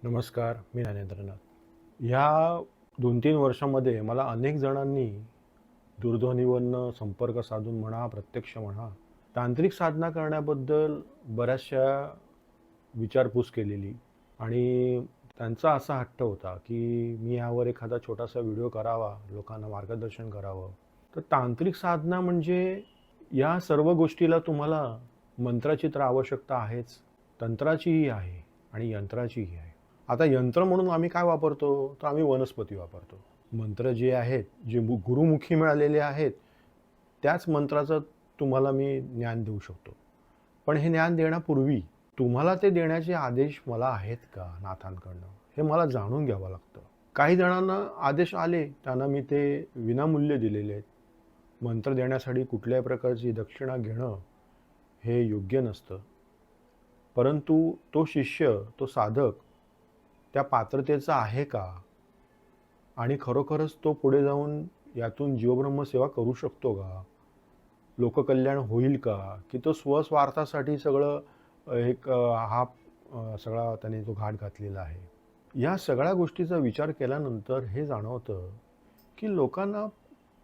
नमस्कार, मी ज्ञानेंद्रनाथ. ह्या 2-3 वर्षामध्ये मला अनेक जणांनी दूरध्वनीवरनं संपर्क साधून म्हणा, प्रत्यक्ष म्हणा, तांत्रिक साधना करण्याबद्दल बऱ्याचशा विचारपूस केलेली आणि त्यांचा असा हट्ट होता, की मी यावर एखादा छोटासा व्हिडिओ करावा, लोकांना मार्गदर्शन करावं. तर तांत्रिक साधना म्हणजे या सर्व गोष्टीला तुम्हाला मंत्राची तर आवश्यकता आहेच, तंत्राचीही आहे आणि यंत्राचीही आहे. आता यंत्र म्हणून आम्ही काय वापरतो? तर आम्ही वनस्पती वापरतो. मंत्र जे आहेत, जे गुरुमुखी मिळालेले आहेत, त्याच मंत्राचं तुम्हाला मी ज्ञान देऊ शकतो. पण हे ज्ञान देण्यापूर्वी तुम्हाला ते देण्याचे आदेश मला आहेत का नाथांकडनं? हे मला जाणून घ्यावं लागतं. काही जणांना आदेश आले, त्यांना मी ते विनामूल्य दिलेले आहेत. मंत्र देण्यासाठी कुठल्याही प्रकारची दक्षिणा घेणं हे योग्य नसतं. परंतु तो शिष्य, तो साधक त्या पात्रतेचा आहे का? आणि खरोखरच तो पुढे जाऊन यातून जीवब्रह्मसेवा करू शकतो का? लोककल्याण होईल का? की तो स्वस्वार्थासाठी सगळं सगळा त्याने तो घाट घातलेला आहे. या सगळ्या गोष्टीचा विचार केल्यानंतर हे जाणवतं, की लोकांना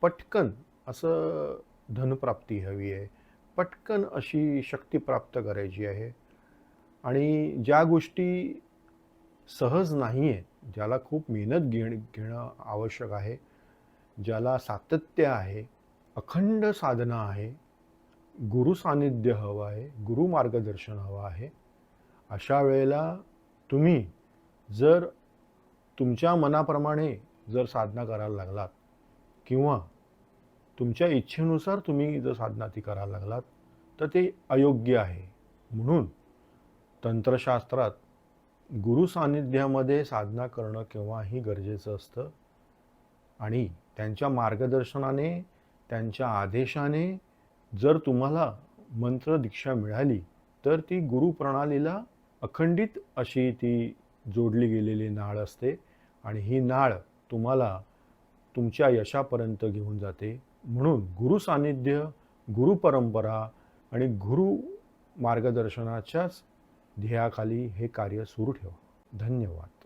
पटकन असं धनप्राप्ती हवी आहे. पटकन अशी शक्ती प्राप्त करायची आहे आणि ज्या गोष्टी सहज नाही आहेत, ज्याला खूप मेहनत घेणं आवश्यक आहे, ज्याला सातत्य आहे, अखंड साधना आहे, गुरु सानिध्य हवं आहे, गुरु मार्गदर्शन हवं आहे. अशा वेळेला तुम्ही जर तुमच्या मनाप्रमाणे जर साधना करायला लागलात किंवा तुमच्या इच्छेनुसार तुम्ही जर साधना ती करायला लागलात, तर ते अयोग्य आहे. म्हणून तंत्रशास्त्रात गुरु सानिध्यामध्ये साधना करणं केव्हाही गरजेचं असतं आणि त्यांच्या मार्गदर्शनाने, त्यांच्या आदेशाने जर तुम्हाला मंत्र दीक्षा मिळाली, तर ती गुरु प्रणालीला अखंडित अशी ती जोडली गेलेली नाळ असते आणि ही नाळ तुम्हाला तुमच्या यशापर्यंत घेऊन जाते. म्हणून गुरु सानिध्य, गुरु परंपरा आणि गुरु मार्गदर्शनाच्याच ध्येयाखाली हे कार्य सुरू ठेवा. धन्यवाद.